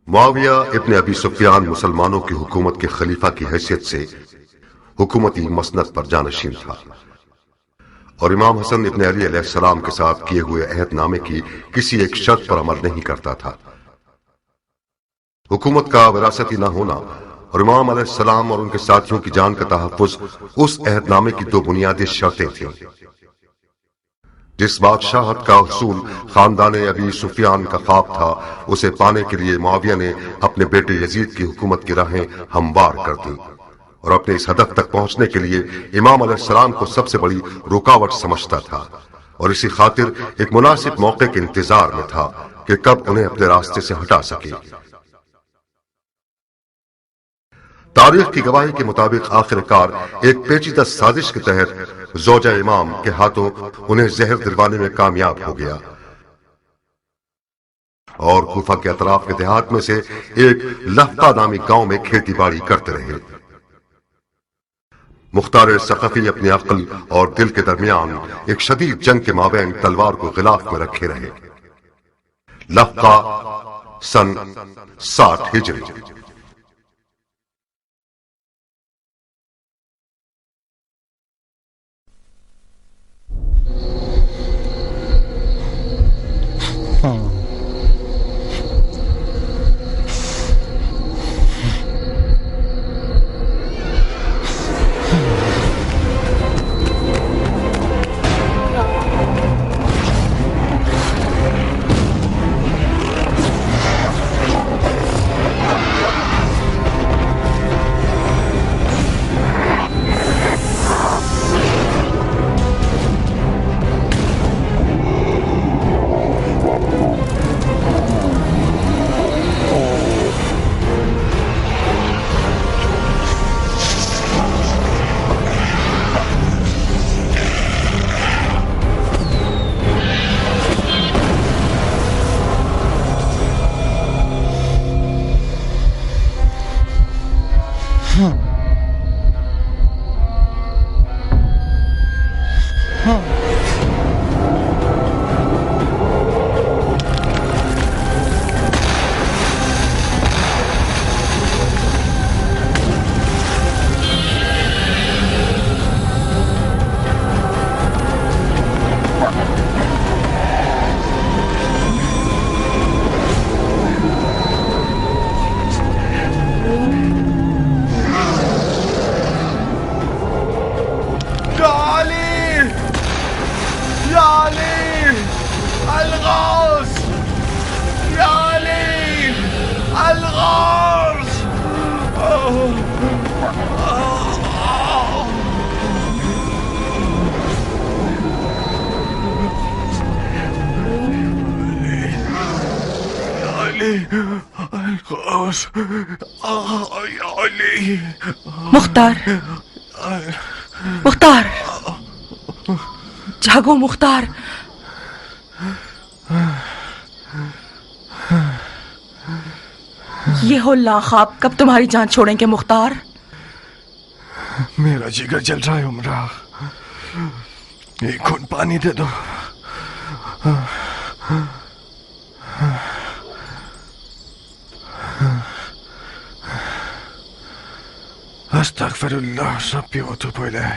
معاویہ ابن ابی سفیان مسلمانوں کی حکومت کے خلیفہ کی حیثیت سے حکومتی مسند پر جانشین تھا اور امام حسن ابن علی علیہ السلام کے ساتھ کیے ہوئے عہد نامے کی کسی ایک شرط پر عمل نہیں کرتا تھا۔ حکومت کا وراثتی نہ ہونا اور امام علیہ السلام اور ان کے ساتھیوں کی جان کا تحفظ اس عہد نامے کی دو بنیادی شرطیں تھیں۔ جس بادشاہت کا حصول خاندان ابی سفیان کا خواب تھا، اسے پانے کے لیے معاویہ نے اپنے بیٹے یزید کی حکومت کی راہیں ہموار کر دیں اور اپنے اس ہدف تک پہنچنے کے لیے امام علیہ السلام کو سب سے بڑی رکاوٹ سمجھتا تھا اور اسی خاطر ایک مناسب موقع کے انتظار میں تھا کہ کب انہیں اپنے راستے سے ہٹا سکے۔ تاریخ کی گواہی کے مطابق آخر کار ایک پیچیدہ سازش کے تحت زوجہ امام کے ہاتھوں انہیں زہر دلوانے میں کامیاب ہو گیا اور کوفہ کے اطراف کے دیہات میں سے ایک لفتہ نامی گاؤں میں کھیتی باڑی کرتے رہے۔ مختار ثقفی اپنی عقل اور دل کے درمیان ایک شدید جنگ کے مابین تلوار کو غلاف میں رکھے رہے۔ لفتہ سن 60 ہجری۔ مختار جاگو مختار۔ یہ ہو لا خواب کب تمہاری جان چھوڑیں گے مختار؟ میرا جگر جل رہا ہے عمرہ، ایک گھونٹ پانی دے دو۔ استغفر اللہ ربی واتوب الیہ۔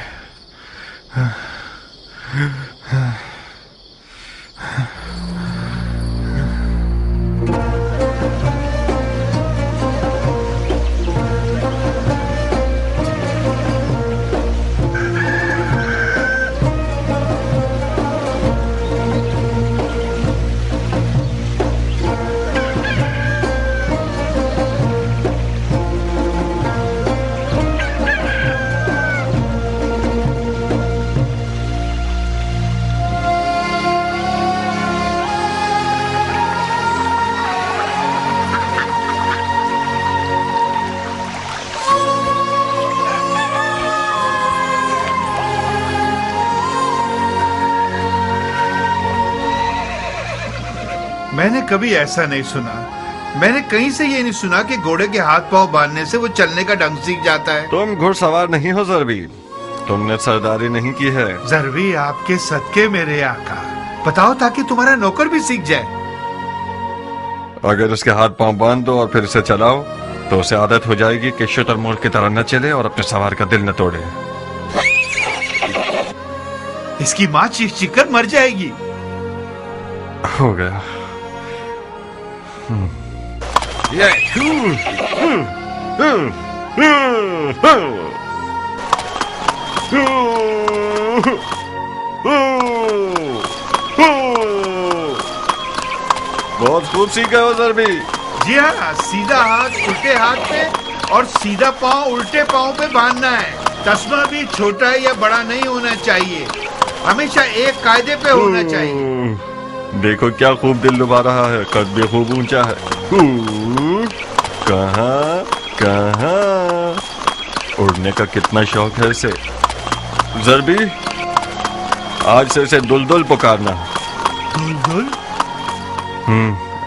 میں نے کبھی ایسا نہیں سنا، میں نے کہیں سے یہ نہیں سنا کہ گھوڑے کے ہاتھ پاؤں باندھنے سے وہ چلنے کا ڈھنگ سیکھ جاتا ہے۔ تم گھڑ سوار نہیں ہو ضربی، تم نے سرداری نہیں کی ہے۔ ضربی آپ کے صدقے میرے آقا، بتاؤ تاکہ تمہارا نوکر بھی سیکھ جائے۔ اگر اس کے ہاتھ پاؤں باندھ دو اور پھر اسے چلاؤ تو اسے عادت ہو جائے گی کہ شتر مرغ کی طرح نہ چلے اور اپنے سوار کا دل نہ توڑے. اس کی ماں چیخ چیخ کر مر جائے گی. ہو گیا. بہت خوب سیکھے ہو ضربی. جی ہاں، سیدھا ہاتھ الٹے ہاتھ پہ اور سیدھا پاؤں الٹے پاؤں پہ باندھنا ہے. تسمہ بھی چھوٹا یا بڑا نہیں ہونا چاہیے، ہمیشہ ایک قاعدے پہ ہونا چاہیے. دیکھو کیا خوب دل لبا رہا ہے، قد بھی خوب اونچا ہے. کہاں کہاں اڑنے کا کتنا شوق ہے اسے. ضربی آج سے اسے دلدل پکارنا. دلدل؟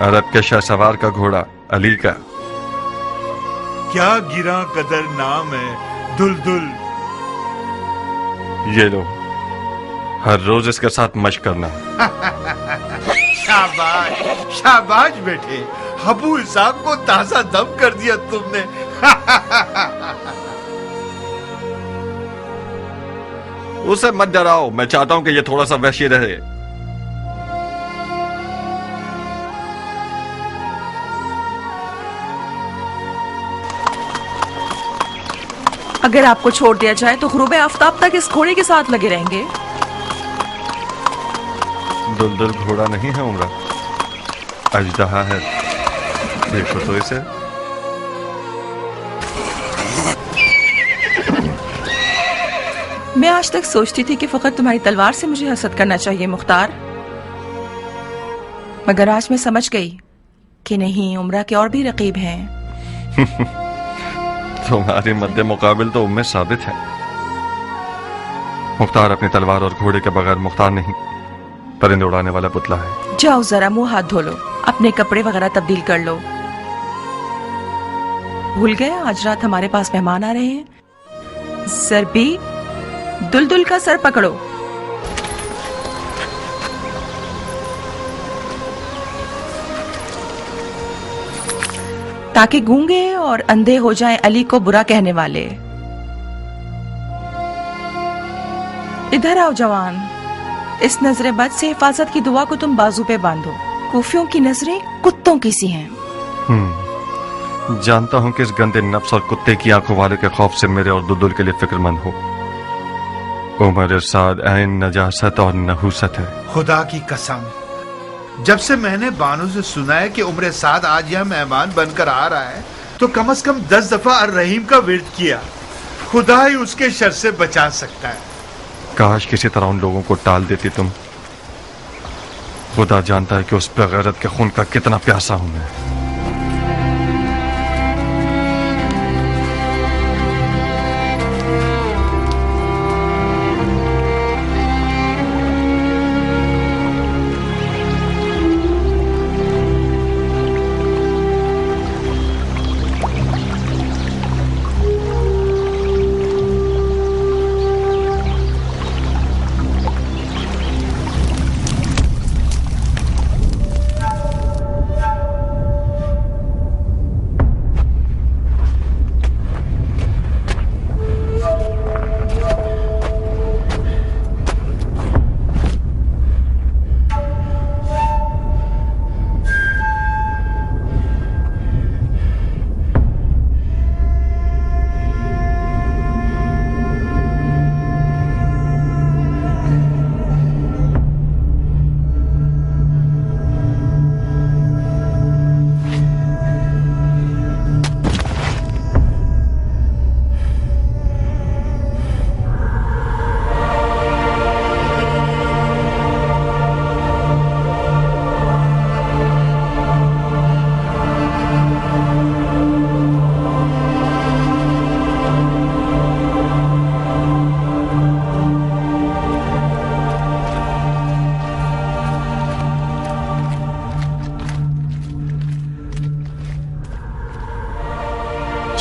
عرب کے شاہ سوار کا گھوڑا علی کا. کیا گراں قدر نام ہے دلدل. یہ لو، ہر روز اس کے ساتھ مشق کرنا. شاباش شاباش بیٹے، ابو اسحاق کو تازہ دم کر دیا تم نے. اسے مت ڈراؤ، میں چاہتا ہوں کہ یہ تھوڑا سا وحشی رہے. اگر آپ کو چھوڑ دیا جائے تو غروب آفتاب تک اس گھوڑے کے ساتھ لگے رہیں گے. دلدل گھوڑا نہیں ہے عمرہ، اژدہا ہے. دیکھو تو اسے. میں آج تک سوچتی تھی کہ فقط تمہاری تلوار سے مجھے حسد کرنا چاہیے مختار، مگر آج میں سمجھ گئی کہ نہیں، عمرہ کے اور بھی رقیب ہیں. تمہاری مد مقابل تو ام ثابت ہے. مختار اپنی تلوار اور گھوڑے کے بغیر مختار نہیں، پرندے اڑانے والا پتلا ہے. جاؤ ذرا منہ ہاتھ دھو لو، اپنے کپڑے وغیرہ تبدیل کر لو. بھول گئے آج رات ہمارے پاس مہمان آ رہے ہیں. ضربی، دلدل کا سر پکڑو. تاکہ گونگے اور اندھے ہو جائیں علی کو برا کہنے والے. ادھر آؤ جوان، اس نظر بد سے حفاظت کی دعا کو تم بازو پہ باندھو. کوفیوں کی نظریں کتوں کی سی ہیں. جانتا ہوں کہ اس گندے نفس اور کتے کی آنکھوں والے کے خوف سے میرے اور دلدل کے لیے فکر مند ہو. عمر سعد عین نجاست اور نحوست ہے. خدا کی قسم، جب سے میں نے بانو سے سنا ہے کہ عمر سعد آج یہاں مہمان بن کر آ رہا ہے تو کم از کم 10 دفعہ الرحیم کا ورد کیا. خدا ہی اس کے شر سے بچا سکتا ہے. کاش کسی طرح ان لوگوں کو ٹال دیتی تم. خدا جانتا ہے کہ اس پہ غیرت کے خون کا کتنا پیاسا ہوں میں.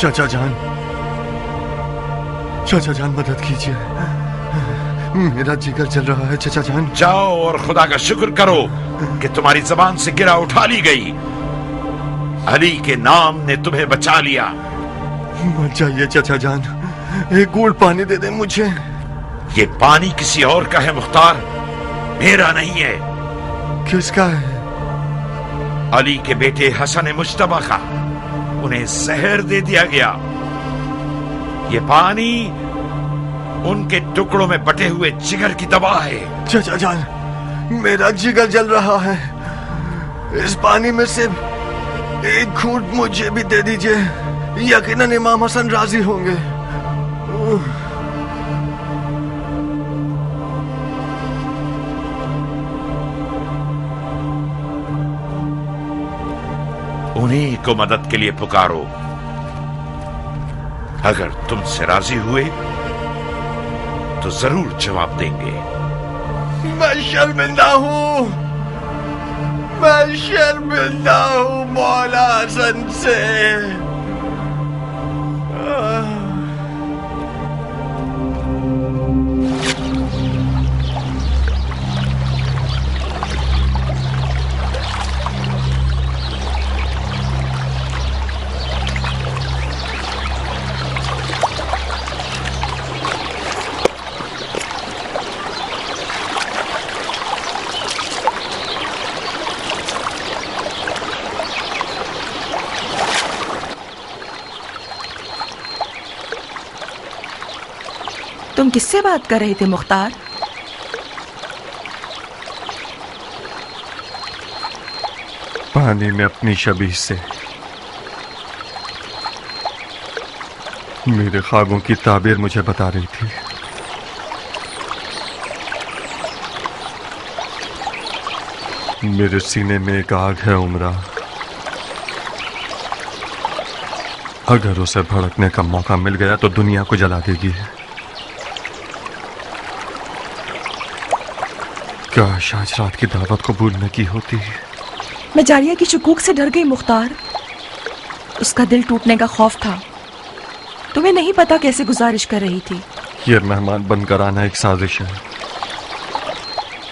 چاچا جان مدد کیجیے، میرا جگر چل رہا ہے. چاچا جان جاؤ اور خدا کا شکر کرو کہ تمہاری زبان سے گرہ اٹھا لی گئی. अली के नाम ने तुम्हें बचा लिया। मत जाइए चाचा जान, एक घूंट पानी दे दे मुझे। ये पानी किसी और का है मुख्तार, मेरा नहीं है। किसका है? अली के बेटे हसन मुश्तबा का। उन्हें जहर दे दिया गया। ये पानी उनके टुकड़ों में बटे हुए जिगर की दवा है। चाचा जान, मेरा जिगर जल रहा है, इस पानी में से एक घूंट मुझे भी दे दीजिए, यकीनन इमाम हसन राजी होंगे। उन्हीं को मदद के लिए पुकारो। अगर तुमसे राजी हुए तो जरूर जवाब देंगे। मैं शर्मिंदा हूँ, मैं शर्मिंदा हूँ मौला हसन से। तुम किससे बात कर रहे थे मुख्तार? पानी में अपनी शबीह से। मेरे ख्वाबों की ताबीर मुझे बता रही थी। मेरे सीने में एक आग है उमरा, अगर उसे भड़कने का मौका मिल गया तो दुनिया को जला देगी। काश आज रात की दावत कबूल न की होती। मैं जारिया की शुकूक से डर गई मुख्तार। उसका दिल टूटने का खौफ था। तुम्हें नहीं पता कैसे गुजारिश कर रही थी। ये मेहमान बनकर आना एक साजिश है।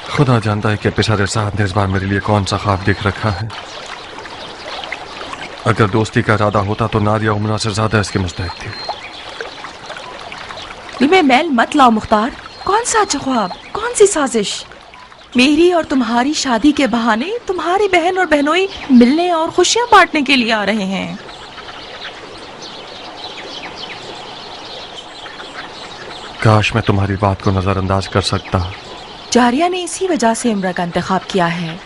खुदा जानता है कि पिछले साथ ने इस बार मेरे लिए कौन सा ख्वाब देख रखा है। अगर दोस्ती का इरादा होता तो नादिया उमरा से ज्यादा इसके मुस्तहिक थी। दिल में मैल मत लाओ मुख्तार। कौन सा अच्छा ख्वाब, कौन सी साजिश? मेरी और तुम्हारी शादी के बहाने तुम्हारी बहन और बहनोई मिलने और खुशियां बांटने के लिए आ रहे हैं। काश मैं तुम्हारी बात को नजरअंदाज कर सकता। जारिया ने इसी वजह से उमरा का इंतखाब किया है,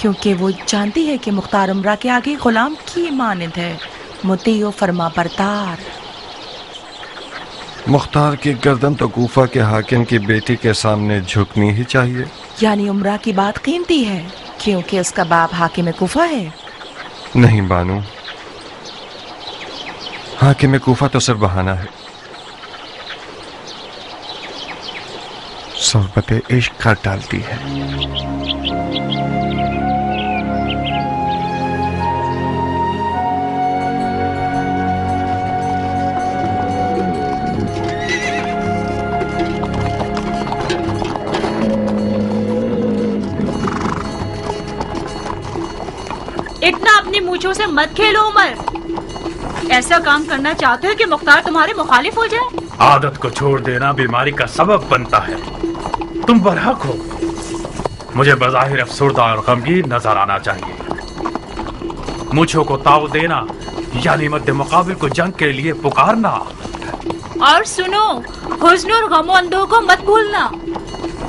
क्योंकि वो जानती है कि मुख्तार उमरा के आगे गुलाम की मानद है, मुती और फरमा बरदार। मुख्तार की गर्दन तो कूफा के हाकिम की बेटी के सामने झुकनी ही चाहिए। यानी उमरा की बात कीमती है क्योंकि उसका बाप हाकिम कूफा है। नहीं बानू, हाकिम कूफा तो सिर्फ बहाना है। सोहबत इश्क कर डालती है। इतना अपनी मूंछों से मत खेलो उमर। ऐसा काम करना चाहते हो कि मुख्तार तुम्हारे मुखालिफ हो जाए? आदत को छोड़ देना बीमारी का सबब बनता है। तुम बरहक हो। मुझे बज़ाहिर अफसरदा और गमगीन नजर आना चाहिए। मूंछों को ताव देना यानी मद्दे मुकाबिल को जंग के लिए पुकारना। और सुनो, हुस्न और गमो अंदों को मत भूलना।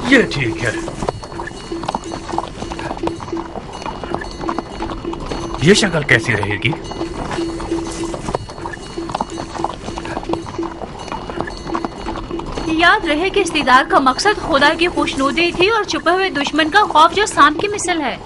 ये ठीक है। ये शक्ल कैसी रहेगी? याद रहे कि इस्तिदार का मकसद खुदा की खुशनुदी थी और छुपे हुए दुश्मन का खौफ जो सांप की मिसल है।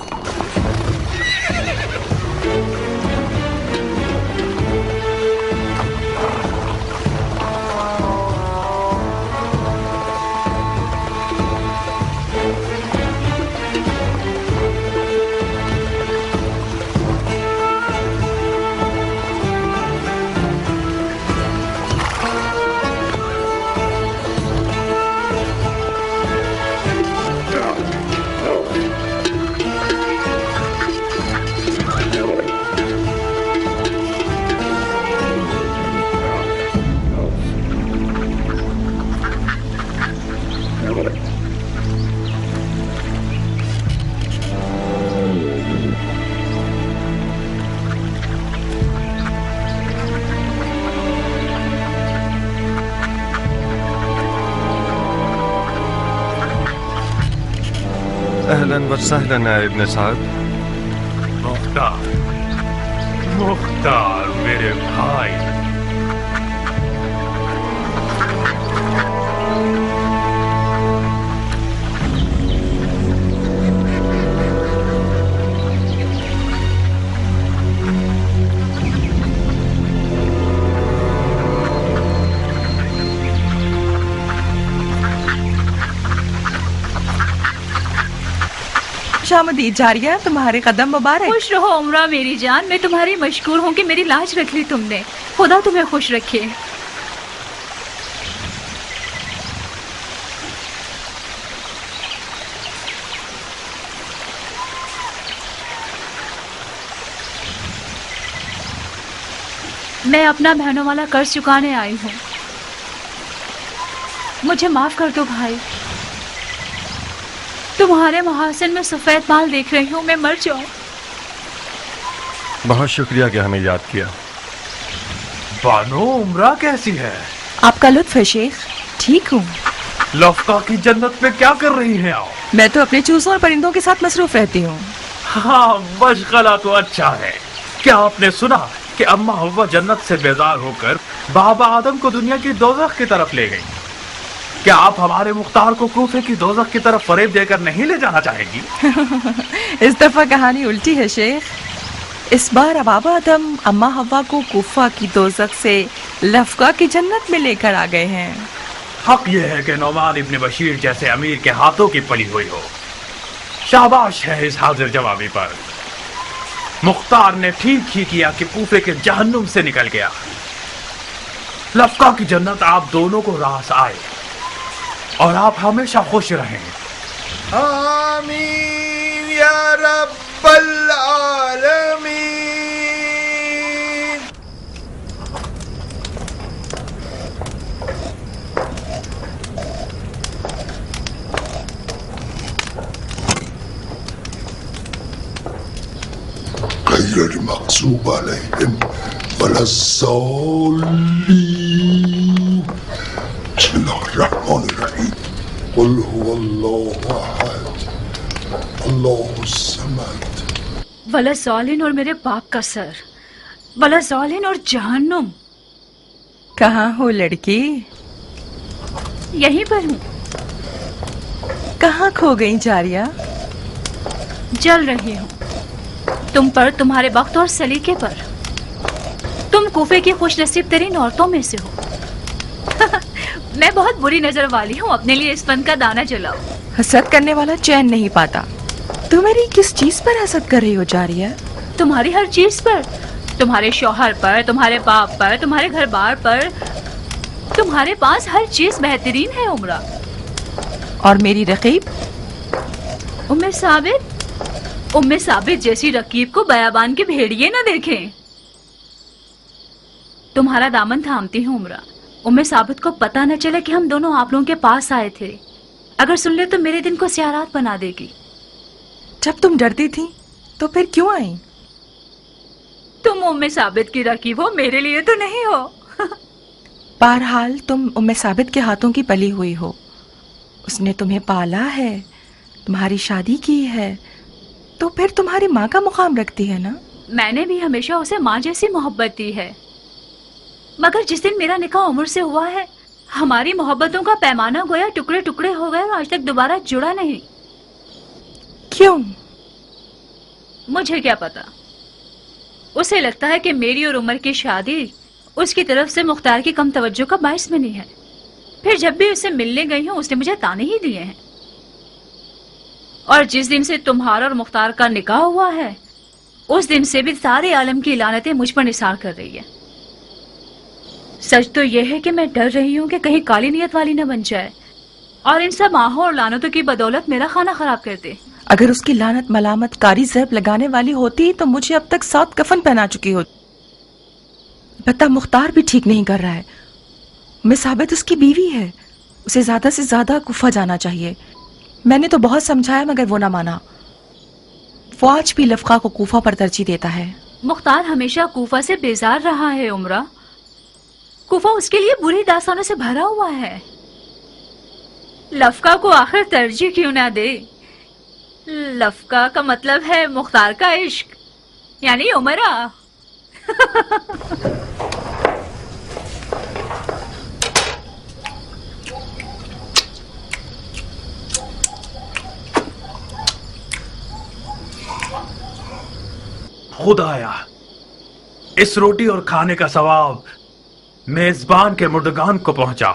اهلا وسهلا يا ابن سعد. मुख्तार मेरे भाई. शामदी जारिया, तुम्हारे कदम मुबारक. खुश रहो उमरा मेरी जान. मैं तुम्हारी मशकूर हूँ कि मेरी लाज रख ली तुमने. खुदा तुम्हें खुश रखे. मैं अपना बहनों वाला कर्ज चुकाने आई हूँ. मुझे माफ कर दो भाई. तुम्हारे महासन में सफेद बाल देख रही हूँ. मैं मर जाऊं. बहुत शुक्रिया कि हमें याद किया. बानो उमरा कैसी है? आपका लुत्फ है शेख. ठीक हूँ. लफ्का की जन्नत में क्या कर रही हैं आप? मैं तो अपने चूसों और परिंदों के साथ मसरूफ रहती हूँ. हाँ, मशगला तो अच्छा है. क्या आपने सुना कि अम्मा हव्वा जन्नत से बेजार होकर बाबा आदम को दुनिया की दोज़ख की तरफ ले गई? क्या आप हमारे मुख्तार को कूफे की दोज़ख की तरफ फरेब देकर नहीं ले जाना चाहेगी? इस दफा कहानी उल्टी है शेख. इस बार बाबा आदम अम्मा हव्वा को कूफा की दोज़ख से लफ्का की जन्नत में लेकर आ गए हैं. हक ये है कि नौमान इब्न बशीर जैसे अमीर के हाथों की पली हुई हो. शाबाश है इस हाजिर जवाबी पर. मुख्तार ने ठीक ही किया कि कूफे के जहन्नुम से निकल गया. लफ्का की जन्नत आप दोनों को रास आए और आप हमेशा खुश रहें. आमीन या रब्बल आलमीन. غير المغضوب عليهم ولا الضالين. بسم الله الرحمن الرحيم. قل هو الله احد الله الصمد. वला ज़ालिन और मेरे बाप का सर. वला ज़ालिन और जहन्नुम. कहाँ हो लड़की? यहीं पर हूँ. कहाँ खो गई जारिया? जल रही हूँ. तुम पर, तुम्हारे वक्त और सलीके पर. तुम कूफे की खुश नसीब तरीन औरतों में से हो. मैं बहुत बुरी नजर वाली हूँ. अपने लिए इस फन का दाना जलाओ. हसद करने वाला चैन नहीं पाता. तुम मेरी किस चीज पर हसद कर रही हो जारिया? तुम्हारी हर चीज पर. तुम्हारे शौहर पर, तुम्हारे बाप पर, तुम्हारे घर बार पर. तुम्हारे पास हर चीज बेहतरीन है उमरा. और मेरी रकीब? उम्मे साबित जैसी रकीब को बयाबान के भेड़िए न देखें. तुम्हारा दामन थामती हूँ उमरा. उम्मे साबित को पता न चले कि हम दोनों आप लोगों के पास आए थे. अगर सुन ले तो मेरे दिन को सियारात बना देगी. जब तुम डरती थी तो फिर क्यों आई? तुम उम्मे साबित की रकीब हो, मेरे लिए तो नहीं हो. बहरहाल तुम उम्मे साबित के हाथों की पली हुई हो. उसने तुम्हें पाला है, तुम्हारी शादी की है, तो फिर तुम्हारी माँ का मुकाम रखती है ना? मैंने भी हमेशा उसे माँ जैसी मोहब्बत दी है. मगर जिस दिन मेरा निकाह उम्र से हुआ है, हमारी मोहब्बतों का पैमाना गोया टुकड़े टुकड़े हो गए और आज तक दोबारा जुड़ा नहीं. क्यों? मुझे क्या पता. उसे लगता है कि मेरी और उमर की शादी उसकी तरफ से मुख्तार की कम तवज्जो का बाइस बनी है. फिर जब भी उससे मिलने गई हूँ उसने मुझे ताने ही दिए हैं. और जिस दिन से तुम्हारा और मुख्तार का निकाह हुआ है, उस दिन से भी सारे आलम की लानतें मुझ पर निसार कर रही है. सच तो यह है कि मैं डर रही हूँ कि कहीं काली नियत वाली न बन जाए और इन सब आहों और लानतों की बदौलत मेरा खाना खराब कर दे. अगर उसकी लानत मलामत कारी ज़र्ब लगाने वाली होती तो मुझे अब तक 7 कफन पहना चुकी होती. बता मुख्तार भी ठीक नहीं कर रहा है. मैं साबित उसकी बीवी है. उसे ज्यादा से ज्यादा कुफा जाना चाहिए. मैंने तो बहुत समझाया मगर वो ना माना. वो आज भी लफ्का को कूफा पर तरजीह देता है. मुख्तार हमेशा कूफा से बेजार रहा है उमरा. कूफा उसके लिए बुरी दास्तानों से भरा हुआ है. लफ्का को आखिर तरजीह क्यों ना दे? लफका का मतलब है मुख्तार का इश्क, यानी उमरा। खुदाया, इस रोटी और खाने का सवाब मेजबान के मुर्दगान को पहुंचा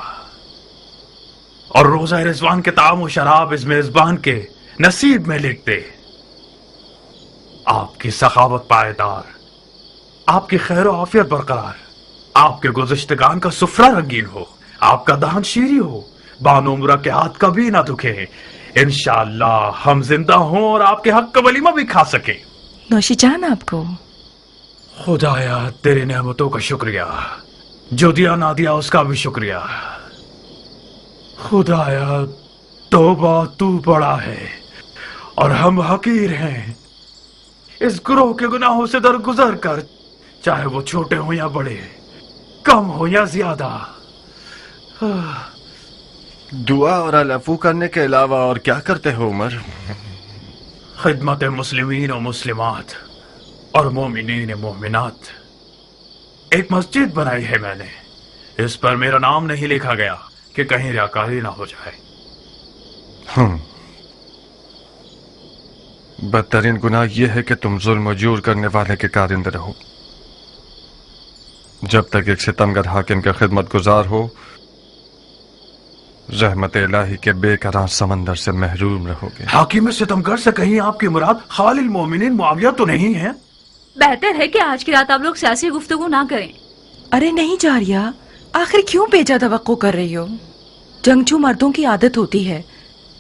और रोजा रिजवान के ताम और शराब इस मेजबान के नसीब में लिख दे। आपकी सखावत पायदार, आपकी खैर आफियत बरकरार, आपके गुज़िश्तगान का सुफ्रा रंगीन हो, आपका दान शीरी हो, बानो उमरा के हाथ कभी ना दुखे। इंशाअल्लाह हम जिंदा हों और आपके हक का वलीमा भी खा सके। नौशी जान आपको। खुदाया, तेरी नेमतों का शुक्रिया, जो दिया ना दिया उसका भी शुक्रिया। खुदाया, तौबा तू बड़ा है और हम हकीर हैं। इस गुरोह के गुनाहों से दरगुजर कर, चाहे वो छोटे हो या बड़े, कम हो या ज्यादा। दुआ और अलफू करने के अलावा और क्या करते हो उमर? खिदमत मुस्लिमीन और मुस्लिमात और मोमिनीन मोमिनात। एक मस्जिद बनाई है मैंने, इस पर मेरा नाम नहीं लिखा गया कि कहीं रियाकारी ना हो जाए। बदतरीन गुनाह यह है कि तुम जुल्म जूर करने वाले के कारिंदे रहो। जब तक एक सितमगर हाकिम का खिदमत गुजार हो, रहमत इलाही के बेकरार समंदर से महरूम रहोगे। हाकिम सितमगर से कहीं आपकी मुराद खालिल मोमिनीन मुआविया तो नहीं है? बेहतर है कि आज की रात आप लोग सियासी गुफ्तगू ना करें। अरे नहीं जारिया, आखिर क्यों बेजा तवक्को कर रही हो? जंगजू मर्दों की आदत होती है,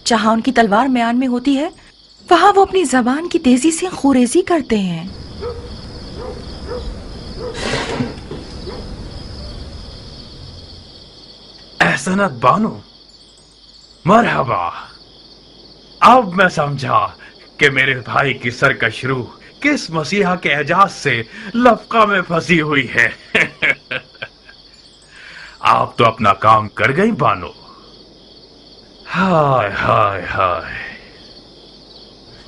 जहाँ उनकी तलवार म्यान में होती है वहाँ वो अपनी जबान की तेजी से खुरेजी करते हैं। एहसनत बानो, मरहबा। अब मैं समझा कि मेरे भाई की सरकश रूह किस मसीहा के एजाज से लफका में फंसी हुई है। आप तो अपना काम कर गई बानो। हाय हाय हाय,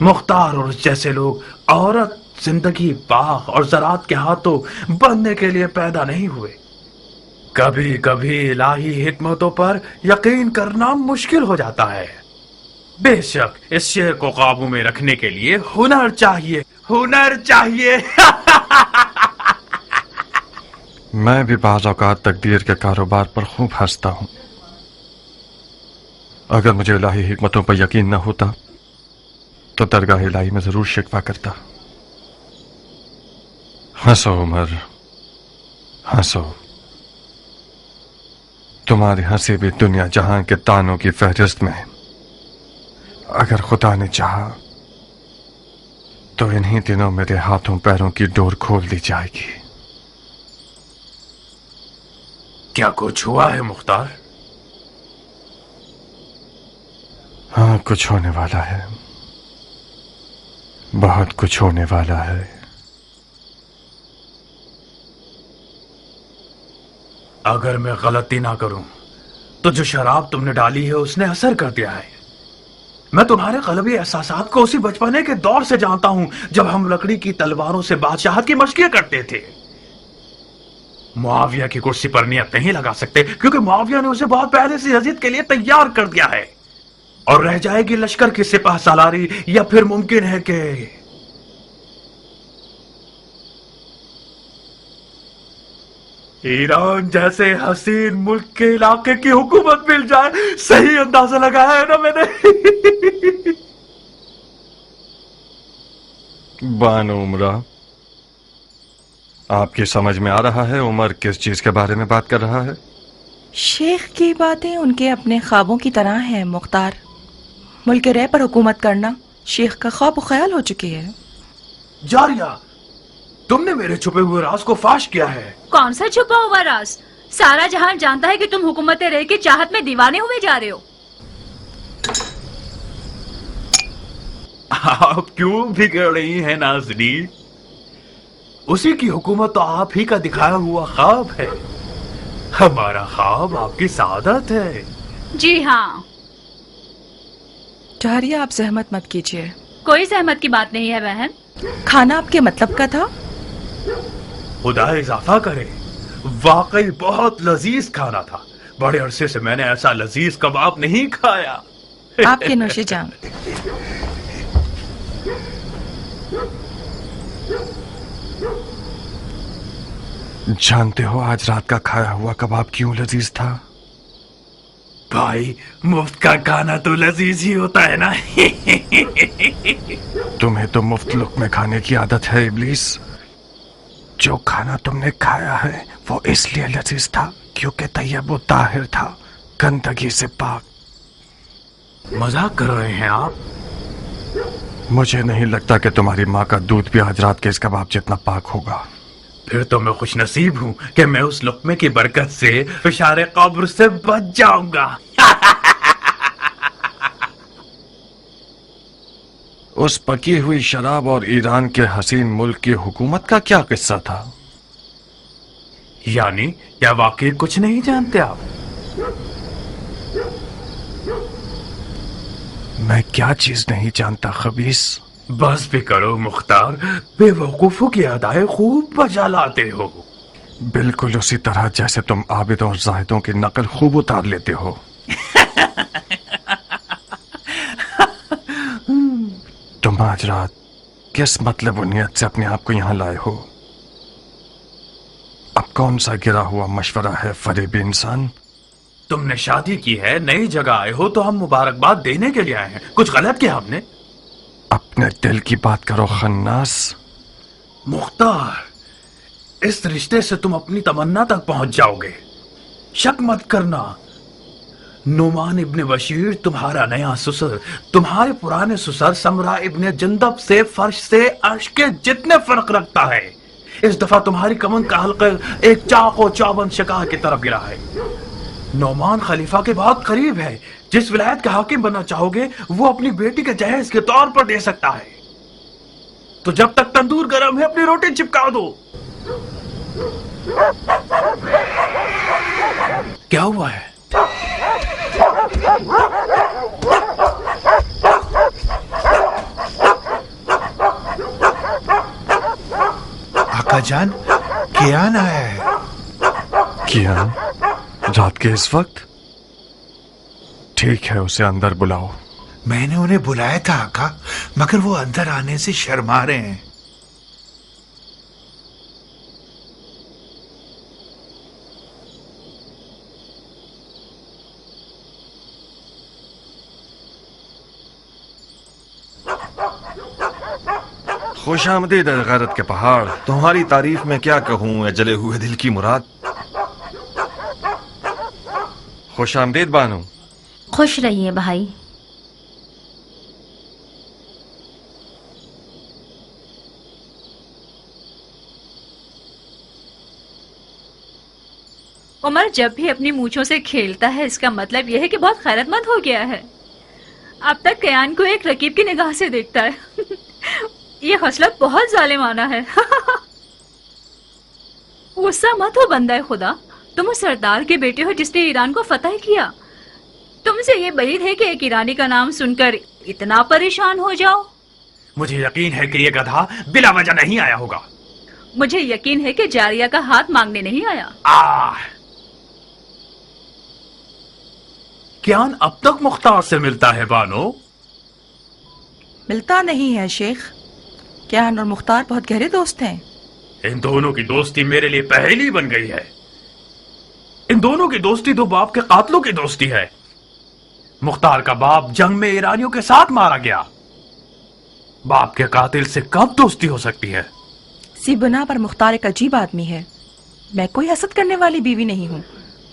मुख्तार और उस जैसे लोग औरत, जिंदगी, बाग और ज़रात के हाथों बनने के लिए पैदा नहीं हुए। कभी कभी इलाही हिकमतों पर यकीन करना मुश्किल हो जाता है। बेशक इस शेर को काबू में रखने के लिए हुनर चाहिए, हुनर चाहिए। मैं भी बाज़ औक़ात तकदीर के कारोबार पर खूब हंसता हूँ। अगर मुझे इलाही हिकमतों पर यकीन न होता तो दरगाह इलाही में जरूर शिकवा करता। हंसो उमर, हंसो। तुम्हारी हंसी भी दुनिया जहां के तानों की फहरिस्त में है। अगर खुदा ने चाहा तो इन्हीं दिनों मेरे हाथों पैरों की डोर खोल दी जाएगी। क्या कुछ हुआ है मुख्तार? हाँ, कुछ होने वाला है, बहुत कुछ होने वाला है। अगर मैं गलती ना करूं तो जो शराब तुमने डाली है उसने असर कर दिया है। मैं तुम्हारे क़ल्बी एहसासात को उसी बचपने के दौर से जानता हूं जब हम लकड़ी की तलवारों से बादशाहत की मशक़ें करते थे। मुआविया की कुर्सी पर नियत नहीं लगा सकते क्योंकि मुआविया ने उसे बहुत पहले से यजीद के लिए तैयार कर दिया है। और रह जाएगी लश्कर की सिपाह सालारी, या फिर मुमकिन है कि ईरान जैसे हसीन मुल्क के इलाके की हुकूमत मिल जाए। सही अंदाजा लगाया है ना मैंने? बानो उमरा, आपकी समझ में आ रहा है उमर किस चीज के बारे में बात कर रहा है? शेख की बातें उनके अपने ख्वाबों की तरह हैं मुख्तार। मुल्क रे पर हुकूमत करना शेख का ख्वाब ख्याल हो चुकी है। जारिया, तुमने मेरे छुपे हुए राज को फाश किया है। कौन सा छुपा हुआ राज? सारा जहान जानता है कि तुम हुकूमत रे की चाहत में दीवाने हुए जा रहे हो। आप क्यों बिगड़ रही हैं नाज़नी? उसी की हुकूमत तो आप ही का दिखाया हुआ ख्वाब है। हमारा ख्वाब आपकी सादत है। जी हाँ। जारिया, आप जहमत मत कीजिए। कोई सहमत की बात नहीं है बहन। खाना आपके मतलब का था? खुदा इजाफा करे, वाकई बहुत लजीज खाना था। बड़े अरसे से मैंने ऐसा लजीज कबाब नहीं खाया। आपके नौशे जाम। जानते हो आज रात का खाया हुआ कबाब क्यों लजीज था? भाई, मुफ्त का खाना तो लजीज ही होता है ना। तुम्हें तो मुफ्त लुक़्मे खाने की आदत है इब्लीस। जो खाना तुमने खाया है वो इसलिए लजीज था क्योंकि तैयब व ताहिर था, गंदगी से पाक। मजाक कर रहे हैं आप? मुझे नहीं लगता कि तुम्हारी माँ का दूध भी आज रात के इस कबाब जितना पाक होगा। फिर तो मैं खुश नसीब हूँ कि मैं उस लुक़्मे की बरकत से फिशारे कब्र से बच जाऊंगा। उस पकी हुई शराब और ईरान के हसीन मुल्क की हुकूमत का क्या किस्सा था? यानी क्या वाकई कुछ नहीं जानते आप? मैं क्या चीज नहीं जानता खबीस? बस भी करो मुख्तार, बेवकूफों की अदाएं खूब बजा लाते हो। बिल्कुल उसी तरह जैसे तुम आबिद और जाहिदों की नकल खूब उतार लेते हो। तुम आज रात किस मतलब और नियत से अपने आप को यहाँ लाए हो? अब कौन सा गिरा हुआ मशवरा है फरेबी इंसान? तुमने शादी की है, नई जगह आए हो, तो हम मुबारकबाद देने के लिए आए हैं। कुछ गलत किया हमने? अपने दिल की बात करो खन्नास। मुख्तार, इस रिश्ते से तुम अपनी तमन्ना तक पहुंच जाओगे। शक मत करना, नुमान इब्ने बशीर तुम्हारा नया ससुर तुम्हारे पुराने ससुर समरा इब्ने जंदब से फर्श से अर्श के जितने फर्क रखता है। इस दफा तुम्हारी कमन का हल्का एक चाको चौबंद शिकार की तरफ गिरा है। नौमान खलीफा के बहुत करीब है। जिस विलायत का हाकिम बनना चाहोगे वो अपनी बेटी के जहेज के तौर पर दे सकता है। तो जब तक तंदूर गर्म है अपनी रोटी चिपका दो। क्या हुआ है? आका जान, कियान आया है। कियान? रात के इस वक्त? ठीक है, उसे अंदर बुलाओ। मैंने उन्हें बुलाया था आका, मगर वो अंदर आने से शर्मा रहे हैं। खुश आमदीद गैरत के पहाड़। तुम्हारी तारीफ में क्या कहूँ, ए जले हुए दिल की मुराद। खुश आमदीद बानो। खुश रहिए भाई। उमर जब भी अपनी मूंछों से खेलता है इसका मतलब यह है कि बहुत खैरतमंद हो गया है। अब तक कयान को एक रकीब की निगाह से देखता है। ये खसलत बहुत जालिमाना है। गुस्सा मत हो बंदा खुदा, तुम उस सरदार के बेटे हो जिसने ईरान को फतह किया। तुमसे ये बईद है कि एक ईरानी का नाम सुनकर इतना परेशान हो जाओ। मुझे यकीन है कि ये गधा बिला वजह नहीं आया होगा। मुझे यकीन है कि जारिया का हाथ मांगने नहीं आया। कियान अब तक मुख्तार से मिलता है बानो? मिलता नहीं है शेख। कियान और मुख्तार बहुत गहरे दोस्त हैं। इन दोनों की दोस्ती मेरे लिए पहेली बन गई है। इन दोनों की दोस्ती दो बाप के कातलों की दोस्ती है। मुख्तार का बाप जंग में ईरानियों के साथ मारा गया। बाप के कातिल से कब दोस्ती हो सकती है? सी बुना पर मुख्तार एक अजीब आदमी है। मैं कोई हसद करने वाली बीवी नहीं हूँ,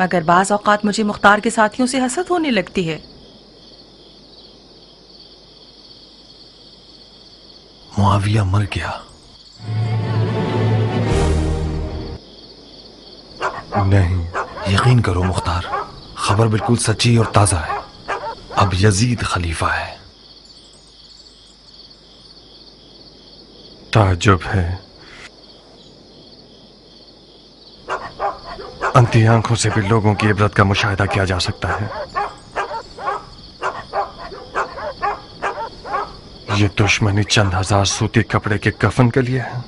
मगर बाज औकात मुझे मुख्तार के साथियों से हसद होने लगती है। मुआविया मर गया। नहीं, यकीन करो मुख्तार, खबर बिल्कुल सच्ची और ताजा है। अब यजीद खलीफा है। ताज्जुब है। अंधी आंखों से भी लोगों की इबरत का मुशाहिदा किया जा सकता है। ये दुश्मनी चंद हजार सूती कपड़े के कफन के लिए है।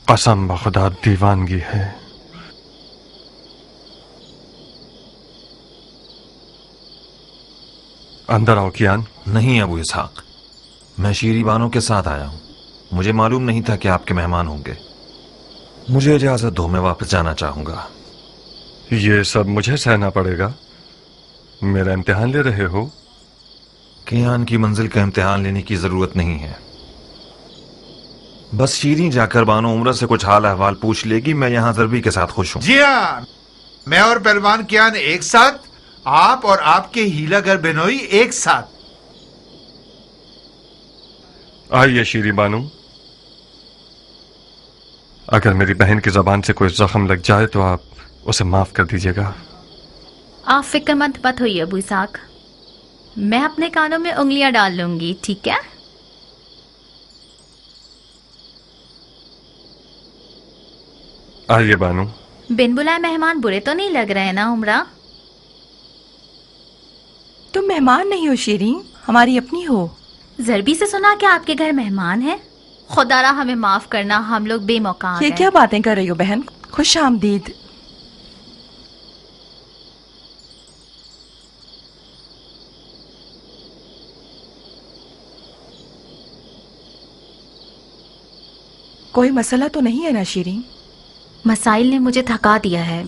कसम बखुदा दीवानगी है। अंदर आओ कियान। नहीं अबू इसहाक, मैं शीरी बानो के साथ आया हूं। मुझे मालूम नहीं था कि आपके मेहमान होंगे। मुझे इजाजत दो, मैं वापस जाना चाहूंगा। ये सब मुझे सहना पड़ेगा? मेरा इम्तिहान ले रहे हो? कियान की मंजिल का इम्तिहान लेने की जरूरत नहीं है। बस शीरी जाकर बानो उम्र से कुछ हाल अहवाल पूछ लेगी। मैं यहाँ जरबी के साथ खुश हूँ। जी हाँ, मैं और पहलवान कियान एक साथ, आप और आपके हीलागर बेनोई एक साथ। आइए शीरी बानू, अगर मेरी बहन की जबान से कोई जख्म लग जाए तो आप उसे माफ कर दीजिएगा। आप फिक्रमंद मत होइए अबू इसहाक, मैं अपने कानों में उंगलियां डाल लूंगी, ठीक है? आइए बानू। बिन बुलाए मेहमान बुरे तो नहीं लग रहे ना उमरा? तुम मेहमान नहीं हो शीरी, हमारी अपनी हो। जरबी से सुना कि आपके घर मेहमान है। खुदारा हमें माफ करना, हम लोग बेमौका आ ये गए। क्या बातें कर रही हो बहन? खुश आमदीद। कोई मसला तो नहीं है ना शीरी? मसाइल ने मुझे थका दिया है।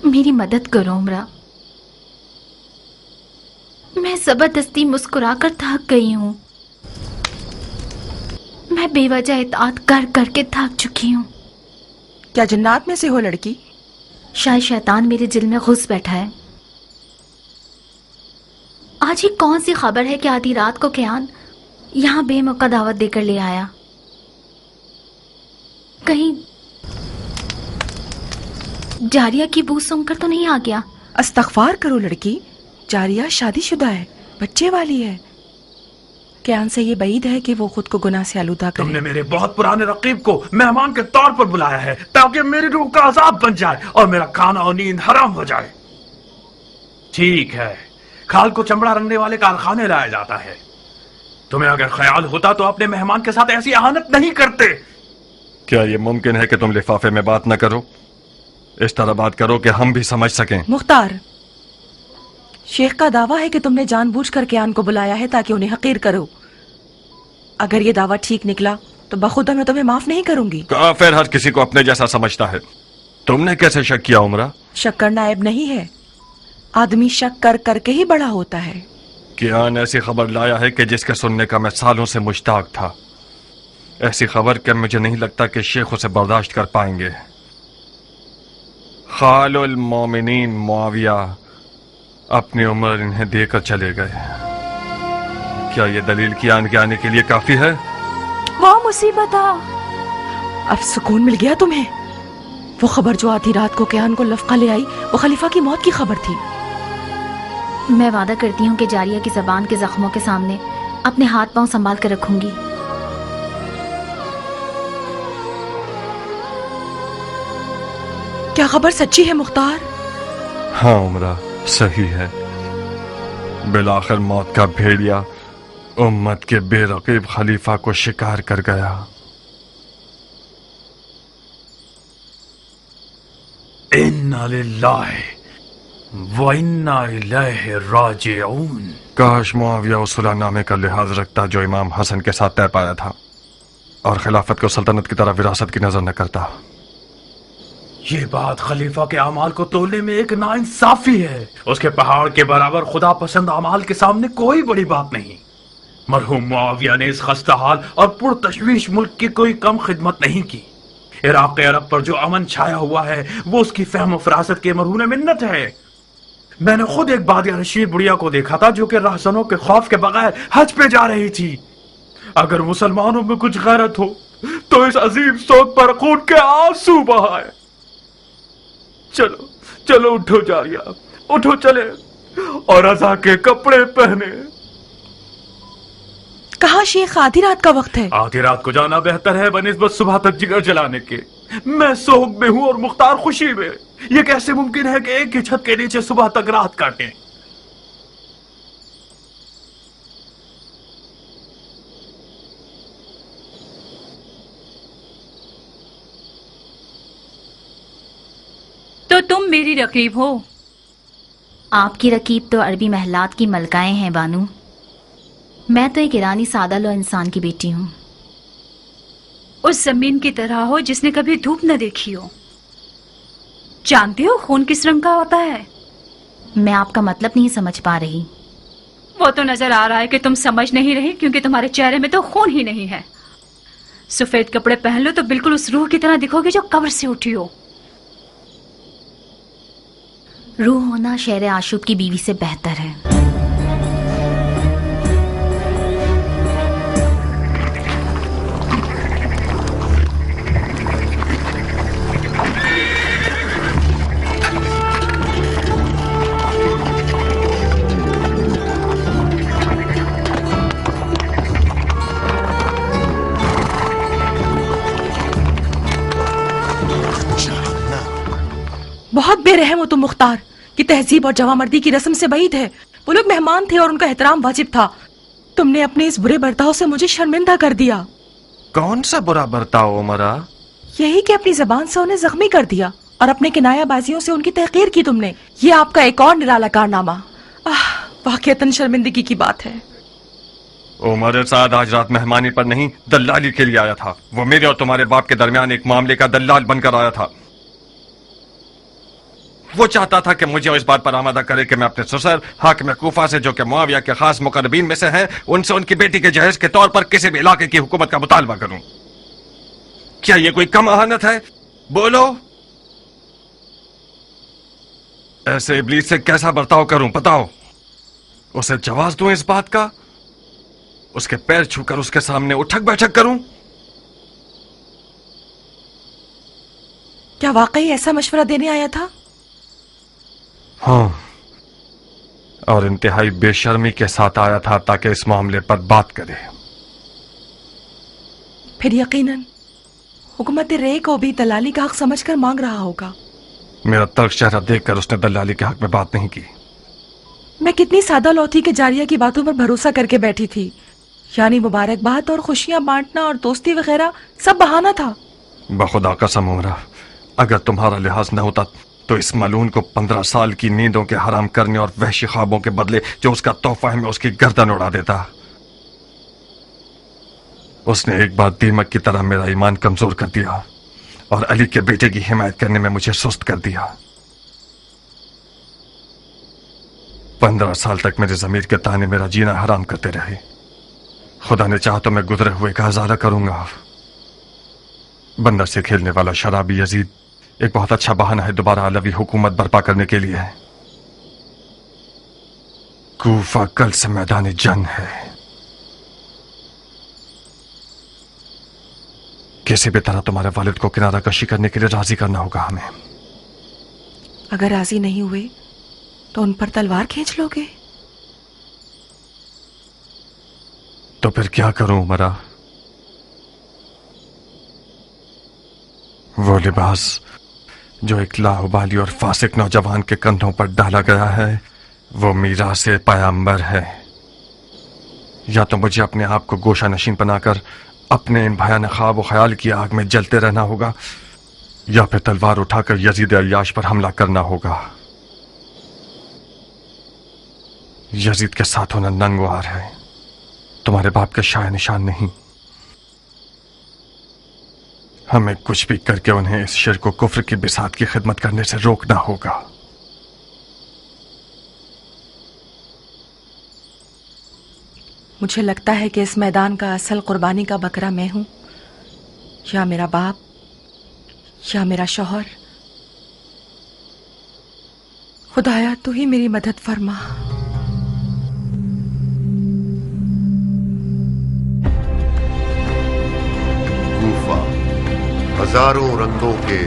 मेरी मदद करो उमरा, मैं जबरदस्ती मुस्कुराकर थक गई हूँ। मैं बेवजह इताअत कर करके थक चुकी हूँ। क्या जन्नात में से हो लड़की? शायद शैतान मेरे दिल में घुस बैठा है। आज ही कौन सी खबर है कि आधी रात को कियान यहाँ बेमौका दावत देकर ले आया? कहीं जारिया की बू सुनकर तो नहीं आ गया? अस्तगफार करो लड़की, जारिया शादीशुदा है, बच्चे वाली है। कियान से ये बईद है कि वो खुद को गुनाह से आलूदा करे। तुमने मेरे बहुत पुराने रकीब को मेहमान के तौर पर बुलाया है ताकि मेरी रूह का अजाब बन जाए और मेरा खाना और नींद हराम हो जाए। ठीक है, खाल को चमड़ा रंगने वाले कारखाने लाया जाता है। तुम्हें अगर ख्याल होता तो अपने मेहमान के साथ ऐसी अहानत नहीं करते। क्या ये मुमकिन है कि तुम लिफाफे में बात न करो? इस तरह बात करो कि हम भी समझ सकें। मुख्तार, शेख का दावा है कि तुमने जानबूझकर कियान को बुलाया है ताकि उन्हें हकीर करो। अगर ये दावा ठीक निकला तो बखुदा मैं तुम्हें माफ नहीं करूंगी। काफिर हर किसी को अपने जैसा समझता है। तुमने कैसे शक किया उमरा? शक करना ऐब नहीं है, आदमी शक कर करके ही बड़ा होता है। कियान ऐसी खबर लाया है कि जिसके सुनने का मैं सालों से मुश्ताक था। ऐसी खबर कि मुझे नहीं लगता कि शेख उसे बर्दाश्त कर पाएंगे। खालुल मोमिनीन मुआविया अपनी उम्र इन्हें देकर चले गए। क्या ये दलील कियान के आने के लिए काफी है? वाह मुसीबत! अब सुकून मिल गया तुम्हें। वो खबर जो आधी रात को कियान को लफका ले आई, वो खलीफा की मौत की खबर थी। मैं वादा करती हूँ कि जारिया की जबान के जख्मों के सामने अपने हाथ पांव संभाल कर रखूंगी। क्या खबर सच्ची है मुख्तार? हाँ उमरा, सही है। बिलाखिर मौत का भेड़िया उम्मत के बेरकीब खलीफा को शिकार कर गया। इन्ना लिल्लाहि व इन्ना इलैहि राजिऊन। काश मुआविया उस सुलहनामे का लिहाज रखता जो इमाम हसन के साथ तय पाया था और खिलाफत को सल्तनत की तरह विरासत की नजर न करता। ये बात खलीफा के अमाल को तोलने में एक नाइंसाफी है। उसके पहाड़ के बराबर खुदा पसंद अमाल के सामने कोई बड़ी बात नहीं। मरहूम मुआविया ने इस खस्ता हाल और पुरतशवीश मुल्क की कोई कम खिदमत नहीं की। इराक अरब पर जो अमन छाया हुआ है वो उसकी फहम फरासत के मरहून मिन्नत है। मैंने खुद एक बादिया रशीद बुढ़िया को देखा था जो कि रहसनों के खौफ के बगैर हज पे जा रही थी। अगर मुसलमानों में कुछ गैरत हो तो इस अजीम सोच पर खून के आंसू बहाए। चलो चलो उठो जारिया, उठो चले और रजा के कपड़े पहने। कहा शेख, आधी रात का वक्त है। आधी रात को जाना बेहतर है बनिस्बत सुबह तक जिगर जलाने के। मैं सोग में हूं और मुख्तार खुशी में। ये कैसे मुमकिन है कि एक ही छत के नीचे सुबह तक रात काटें? तो तुम मेरी रकीब हो? आपकी रकीब तो अरबी महलात की मलकाएं हैं बानू। मैं तो एक ईरानी सादा लो इंसान की बेटी हूँ। उस जमीन की तरह हो जिसने कभी धूप न देखी हो। जानती हो खून किस रंग का होता है? मैं आपका मतलब नहीं समझ पा रही। वो तो नजर आ रहा है कि तुम समझ नहीं रही, क्योंकि तुम्हारे चेहरे में तो खून ही नहीं है। सफेद कपड़े पहन लो तो बिल्कुल उस रूह की तरह दिखोगे जो कब्र से उठी हो। रूह होना शेर आशूब की बीवी से बेहतर है। बहुत बेरहम हो तुम मुख्तार, कि तहजीब और जवामर्दी की रस्म से बाइद है। वो लोग मेहमान थे और उनका एहतराम वाजिब था। तुमने अपने इस बुरे बर्ताव से मुझे शर्मिंदा कर दिया। कौन सा बुरा बर्ताव उमरा? यही कि अपनी जबान से उन्हें जख्मी कर दिया और अपने किनायाबाजियों से उनकी तहकीर की तुमने। ये आपका एक और निराला कारनामा। वाकईतन शर्मिंदगी की बात है। उमर साद आज रात मेहमानी पर नहीं, दल्लाली के लिए आया था। वो मेरे और तुम्हारे बाप के दरमियान एक मामले का दल्लाल बनकर आया था। वो चाहता था कि मुझे इस बात पर आमादा करे कि मैं अपने ससुर हाकिम कूफा से, जो कि मुआविया के खास मुकर्रबीन में से हैं, उनसे उनकी बेटी के जहेज के तौर पर किसी भी इलाके की हुकूमत का मुतालबा करूं। क्या ये कोई कम अहानत है? बोलो, ऐसे इब्लीस से कैसा बर्ताव करूं? बताओ। उसे जवाब दूं इस बात का? उसके पैर छूकर उसके सामने उठक बैठक करूं? क्या वाकई ऐसा मशवरा देने आया था? हाँ, और इंतहाई बेशर्मी के साथ आया था ताकि इस मामले पर बात करे। फिर यकीनन हुकूमत रे को भी दलाली का हक समझकर मांग रहा होगा। मेरा तल्ख चेहरा देखकर उसने दलाली के हक में बात नहीं की। मैं कितनी सादा लौथी के जारिया की बातों पर भरोसा करके बैठी थी। यानी मुबारकबाद और खुशियां बांटना और दोस्ती वगैरह सब बहाना था। बखुदा कसम उमरा, अगर तुम्हारा लिहाज न होता तो इस मलून को 15 साल की नींदों के हराम करने और वहशी ख्वाबों के बदले जो उसका तोहफा है, मैं उसकी गर्दन उड़ा देता। उसने एक बार दीमक की तरह मेरा ईमान कमजोर कर दिया और अली के बेटे की हिमायत करने में मुझे सुस्त कर दिया। 15 साल तक मेरे ज़मीर के ताने मेरा जीना हराम करते रहे। खुदा ने चाहा तो मैं गुजरे हुए का हज़ारा करूंगा। बंदर से खेलने वाला शराबी यजीद एक बहुत अच्छा बहाना है दोबारा अलवी हुकूमत बर्पा करने के लिए। कूफा कल से मैदान जंग है। किसी भी तरह तुम्हारे वालिद को किनारा कशी करने के लिए राजी करना होगा हमें। अगर राजी नहीं हुए तो उन पर तलवार खींच लोगे? तो फिर क्या करूं उमरा? वो लिबास जो एक लाहुबाली और फासिक नौजवान के कंधों पर डाला गया है, वो मीरास पैगंबर है। या तो मुझे अपने आप को गोशा नशीन बनाकर अपने इन भयानक ख्वाब व ख्याल की आग में जलते रहना होगा, या फिर तलवार उठाकर यजीद अय्याश पर हमला करना होगा। यजीद के साथ होना नंगवार है, तुम्हारे बाप के शाय निशान नहीं। हमें कुछ भी करके उन्हें इस शिर्क को कुफ्र की बिसात की खिदमत करने से रोकना होगा। मुझे लगता है कि इस मैदान का असल कुर्बानी का बकरा मैं हूं, या मेरा बाप, या मेरा शौहर। खुदाया तू ही मेरी मदद फरमा। कूफा हजारों रंगों के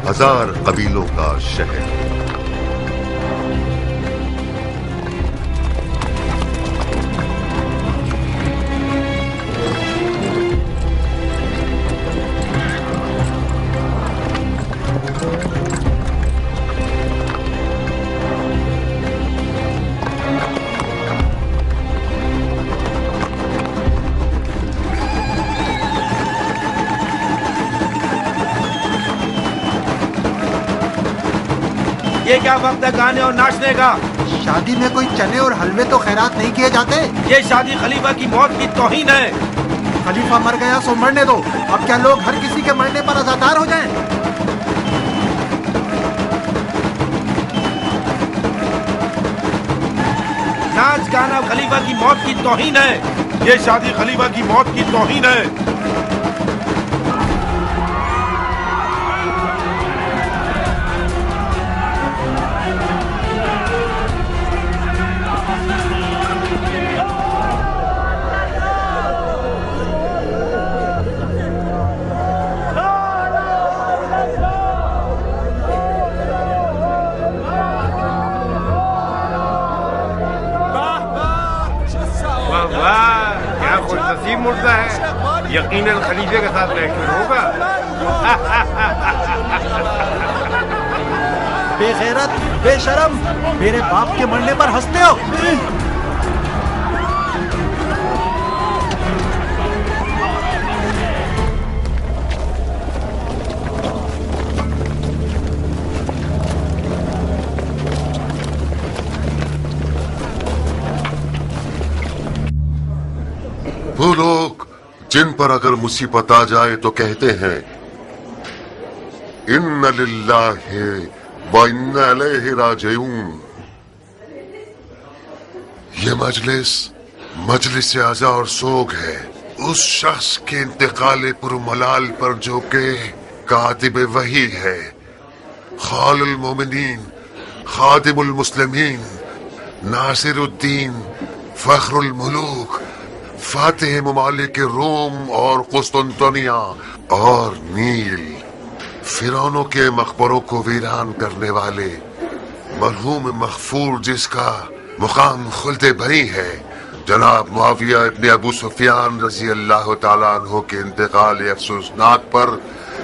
1000 कबीलों का शहर। یہ کیا وقت ہے گانے اور ناچنے کا؟ شادی میں کوئی چنے اور حلوے تو خیرات نہیں کیے جاتے؟ یہ شادی خلیفہ کی موت کی توہین ہے۔ خلیفہ مر گیا سو مرنے دو، اب کیا لوگ ہر کسی کے مرنے پر عزادار ہو جائیں؟ ناچ گانا خلیفہ کی موت کی توہین ہے۔ یہ شادی خلیفہ کی موت کی توہین ہے۔ مردہ ہے، یقیناً خلیفے کے ساتھ محفل ہوگا۔ بے غیرت، بے شرم، میرے باپ کے مرنے پر ہنستے ہو؟ وہ لوگ جن پر اگر مصیبت آ جائے تو کہتے ہیں ان للہ و انا الیہ راجعون۔ یہ مجلس عزا اور سوگ ہے اس شخص کے انتقال پرملال پر جو کہ کاتب وحی ہے، خال المومنین، خادم المسلمین، ناصر الدین، فخر الملوک، فاتح ممالک روم اور قسطنطنیہ اور نیل، فرعونوں کے مقبروں کو ویران کرنے والے مرحوم مغفور جس کا مقام خلد بری ہے، جناب معاویہ ابن ابو سفیان رضی اللہ تعالیٰ عنہ کے انتقال افسوسناک پر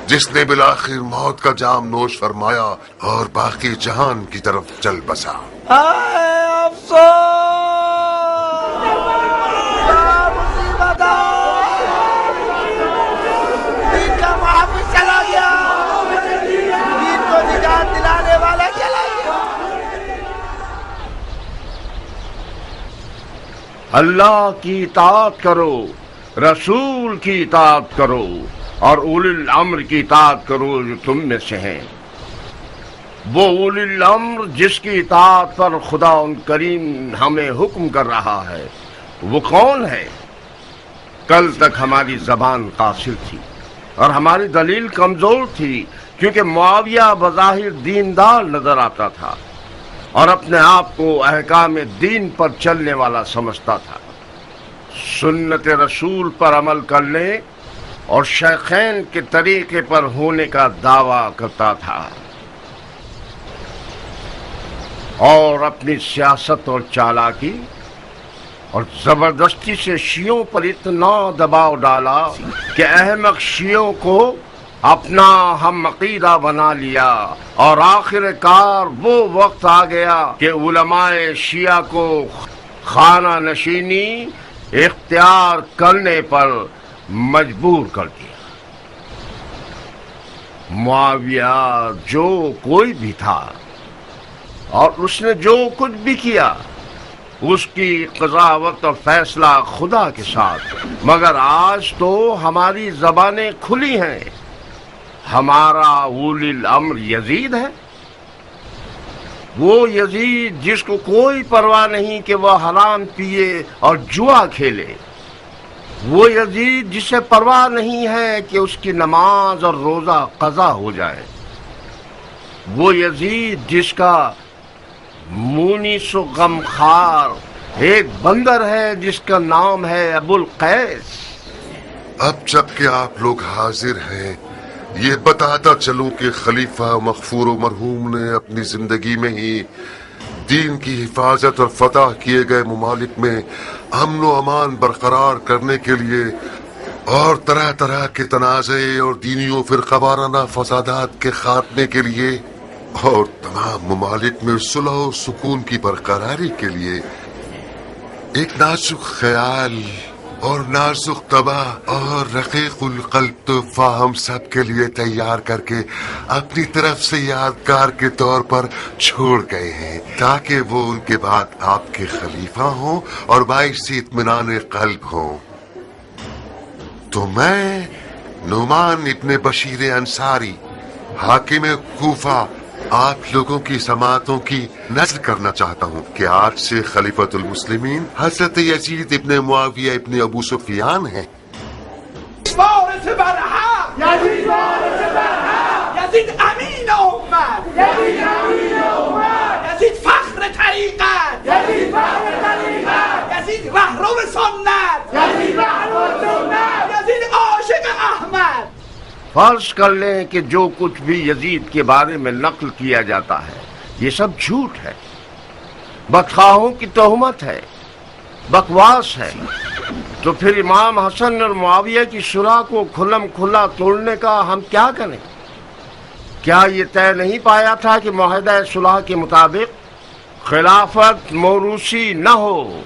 جس نے بالآخر موت کا جام نوش فرمایا اور باقی جہان کی طرف چل بسا۔ اللہ کی اطاعت کرو، رسول کی اطاعت کرو اور اولی الامر کی اطاعت کرو جو تم میں سے ہیں۔ وہ اولی الامر جس کی اطاعت پر خدا ان کریم ہمیں حکم کر رہا ہے وہ کون ہے؟ کل تک ہماری زبان قاصر تھی اور ہماری دلیل کمزور تھی کیونکہ معاویہ بظاہر دیندار نظر آتا تھا اور اپنے آپ کو احکام دین پر چلنے والا سمجھتا تھا، سنت رسول پر عمل کرنے اور شیخین کے طریقے پر ہونے کا دعویٰ کرتا تھا، اور اپنی سیاست اور چالاکی اور زبردستی سے شیعوں پر اتنا دباؤ ڈالا کہ احمق شیعوں کو اپنا ہم عقیدہ بنا لیا، اور آخر کار وہ وقت آ گیا کہ علماء شیعہ کو خانہ نشینی اختیار کرنے پر مجبور کر دیا۔ معاویہ جو کوئی بھی تھا اور اس نے جو کچھ بھی کیا اس کی قضاوت اور فیصلہ خدا کے ساتھ، مگر آج تو ہماری زبانیں کھلی ہیں۔ ہمارا اولی الامر یزید ہے، وہ یزید جس کو کوئی پرواہ نہیں کہ وہ حرام پیے اور جوا کھیلے، وہ یزید جسے پرواہ نہیں ہے کہ اس کی نماز اور روزہ قضا ہو جائے، وہ یزید جس کا مونس و غمخوار ایک بندر ہے جس کا نام ہے ابو القیس۔ اب جب کہ آپ لوگ حاضر ہیں یہ بتاتا چلوں کہ خلیفہ مغفور و مرحوم نے اپنی زندگی میں ہی دین کی حفاظت اور فتح کیے گئے ممالک میں امن و امان برقرار کرنے کے لیے اور طرح طرح کے تنازع اور دینی و فرقہ وارانہ فسادات کے خاتمے کے لیے اور تمام ممالک میں صلح و سکون کی برقراری کے لیے ایک نازک خیال اور نازک طبع اور رقیق القلب تحفہ ہم سب کے لیے تیار کر کے اپنی طرف سے یادگار کے طور پر چھوڑ گئے ہیں، تاکہ وہ ان کے بعد آپ کے خلیفہ ہوں اور باعث اطمینان قلب ہوں۔ تو میں نعمان ابن بشیر انصاری حاکم کوفہ آپ لوگوں کی سماعتوں کی نظر کرنا چاہتا ہوں کہ آج سے خلیفۃ المسلمین حضرت یزید ابن معاویہ ابن ابو سفیان ہیں۔ وارث برحق، یزید وارث برحق، یزید امین امت، یزید امین امت، یزید فخر طریقت، یزید فخر طریقت، یزید رهرو سنت، یزید رهرو سنت، یزید عاشق احمد۔ فرض کر لیں کہ جو کچھ بھی یزید کے بارے میں نقل کیا جاتا ہے یہ سب جھوٹ ہے، بدخواہوں کی تہمت ہے، بکواس ہے، تو پھر امام حسن اور معاویہ کی صلح کو کھلم کھلا توڑنے کا ہم کیا کریں؟ کیا یہ طے نہیں پایا تھا کہ معاہدہ صلح کے مطابق خلافت موروثی نہ ہو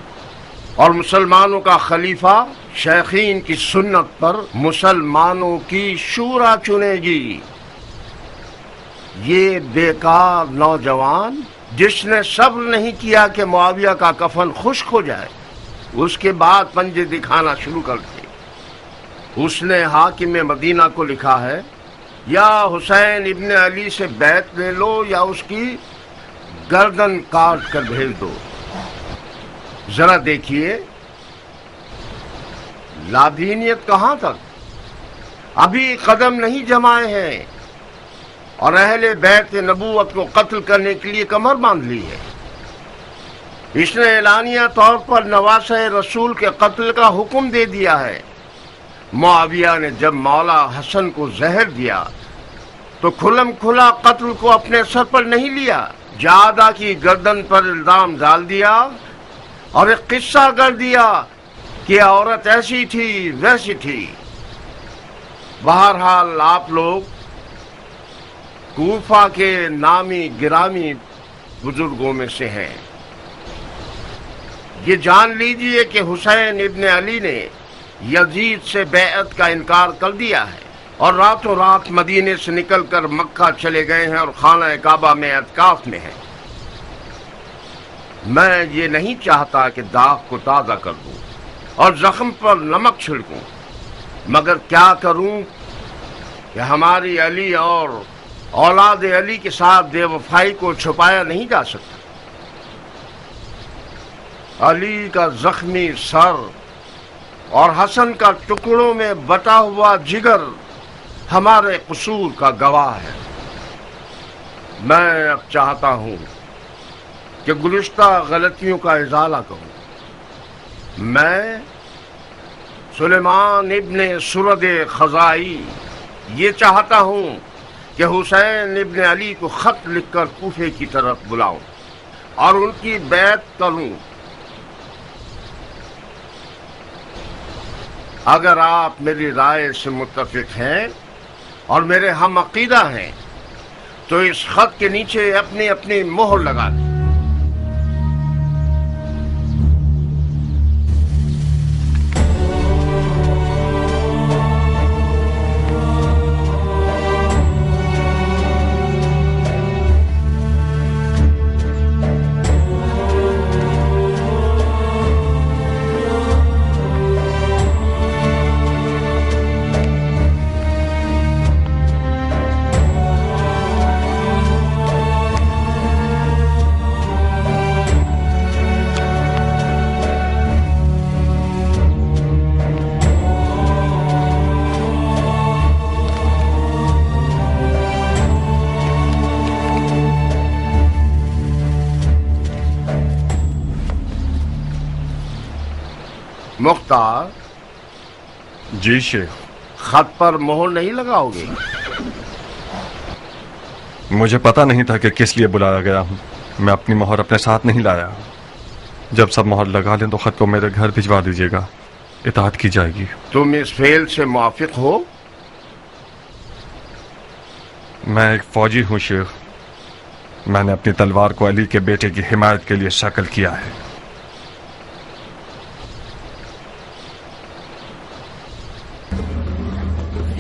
اور مسلمانوں کا خلیفہ شیخین کی سنت پر مسلمانوں کی شورا چنے گی؟ یہ بیکار نوجوان جس نے صبر نہیں کیا کہ معاویہ کا کفن خشک ہو جائے، اس کے بعد پنجے دکھانا شروع کر دیے۔ اس نے حاکم مدینہ کو لکھا ہے یا حسین ابن علی سے بیعت لے لو یا اس کی گردن کاٹ کر بھیج دو۔ ذرا دیکھیے لادینیت کہاں تک، ابھی قدم نہیں جمائے ہیں اور اہل بیت نبوت کو قتل کرنے کے لیے کمر باندھ لی ہے۔ اس نے اعلانیہ طور پر نواسہ رسول کے قتل کا حکم دے دیا ہے۔ معاویہ نے جب مولا حسن کو زہر دیا تو کھلم کھلا قتل کو اپنے سر پر نہیں لیا، جادہ کی گردن پر الزام ڈال دیا اور ایک قصہ کر دیا کہ عورت ایسی تھی ویسی تھی۔ بہرحال آپ لوگ کوفہ کے نامی گرامی بزرگوں میں سے ہیں، یہ جان لیجئے کہ حسین ابن علی نے یزید سے بیعت کا انکار کر دیا ہے اور راتوں رات مدینے سے نکل کر مکہ چلے گئے ہیں اور خانہ کعبہ میں اعتکاف میں ہیں۔ میں یہ نہیں چاہتا کہ داغ کو تازہ کر دوں اور زخم پر نمک چھڑکوں، مگر کیا کروں کہ ہماری علی اور اولاد علی کے ساتھ بے وفائی کو چھپایا نہیں جا سکتا۔ علی کا زخمی سر اور حسن کا ٹکڑوں میں بٹا ہوا جگر ہمارے قصور کا گواہ ہے۔ میں اب چاہتا ہوں کہ گزشتہ غلطیوں کا ازالہ کروں۔ میں سلیمان ابن سرد خزائی یہ چاہتا ہوں کہ حسین ابن علی کو خط لکھ کر کوفے کی طرف بلاؤں اور ان کی بیعت کروں۔ اگر آپ میری رائے سے متفق ہیں اور میرے ہم عقیدہ ہیں تو اس خط کے نیچے اپنی اپنی مہر لگا دیں۔ مختار جی شیخ، خط پر مہر نہیں لگاؤ گے؟ مجھے پتا نہیں تھا کہ کس لیے بلایا گیا ہوں، میں اپنی مہر اپنے ساتھ نہیں لایا۔ جب سب مہر لگا لیں تو خط کو میرے گھر بھجوا دیجیے گا، اطاعت کی جائے گی۔ تم اس فعل سے موافق ہو؟ میں ایک فوجی ہوں شیخ، میں نے اپنی تلوار کو علی کے بیٹے کی حمایت کے لیے شکل کیا ہے۔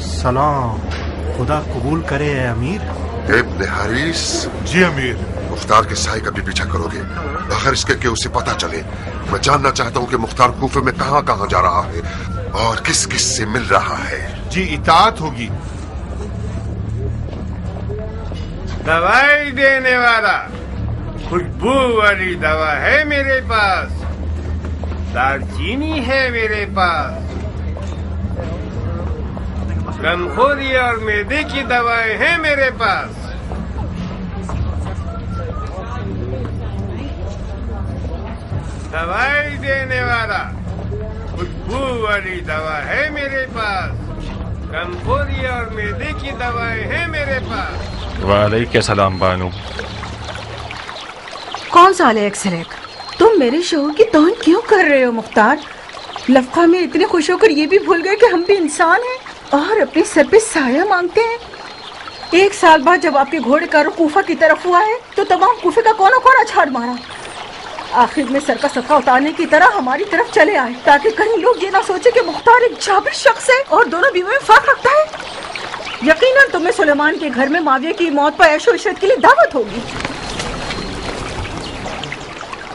सलाम खुदा कबूल करे है अमीर। इब्न हारिस, जी अमीर। मुख्तार के साए का भी पीछा करोगे बगैर इसके कि उसे पता चले। मैं जानना चाहता हूँ कि मुख्तार कूफे में कहाँ कहाँ जा रहा है और किस किस से मिल रहा है। जी इताअत होगी। दवाई देने वाला खुशबू वाली दवा है मेरे पास, दालचीनी है मेरे पास, गमखोरी और मैदे की दवाएं हैं मेरे पास। दवाई देने वाला खुशबू वाली दवा है मेरे पास, गमखोरी और मैदे की दवाएं हैं मेरे पास। वालेकुम सलाम बानू। कौन सा अलेक्स? तुम मेरे शोहर की तौहीन क्यों कर रहे हो मुख्तार? लफ्का में इतने खुश होकर ये भी भूल गए कि हम भी इंसान हैं और अपने सर पे साया मांगते हैं। 1 साल बाद जब आपके घोड़े का रुख कूफा की तरफ हुआ है तो तमाम कूफे का कोना कोना छाड़ मारा। आखिर में सर का सदका उतारने की तरह हमारी तरफ चले आए ताकि कहीं लोग ये ना सोचे कि मुख्तार एक जाबिर शख्स है और दोनों बीवियों में फर्क रखता है। यकीनन तुम्हें सुलेमान के घर में माविया की मौत पर ऐशो इशरत के लिए दावत होगी।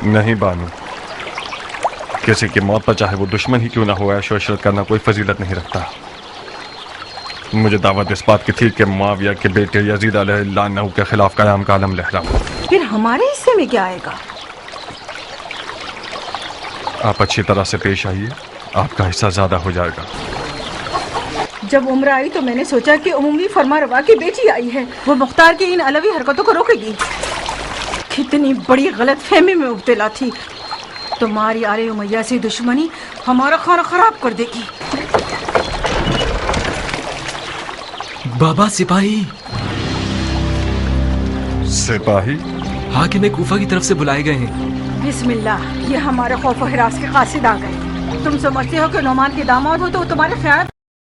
नहीं बानू, किसी की मौत पर चाहे वो दुश्मन ही क्यों ना हो, ऐशो इशरत करना कोई फजीलत नहीं रखता। मुझे दावत इस बात की थी कि मुआविया के बेटे यजीद अलैहिस्सलाम के खिलाफ कयाम का आलम लहराऊं। फिर हमारे हिस्से में क्या आएगा? आप अच्छी तरह से पेश आइए, आपका हिस्सा ज्यादा हो जाएगा। जब उम्र आई तो मैंने सोचा कि उम्मी फरमारवा की बेटी आई है, वो मुख्तार की इन अलवी हरकतों को रोकेगी। कितनी बड़ी गलत फहमी में मुब्तला थी। तुम्हारी आले उमैया से दुश्मनी हमारा खाना खराब कर देगी। बाबा सिपाही। सिपाही? हाकिम कूफा की तरफ से बुलाए गए हैं। बिस्मिल्लाह, ये हमारे खौफ और हिरास के कासिद आ गए। तुम समझते हो कि नौमान के दामाद हो तो तुम्हारे ख्याल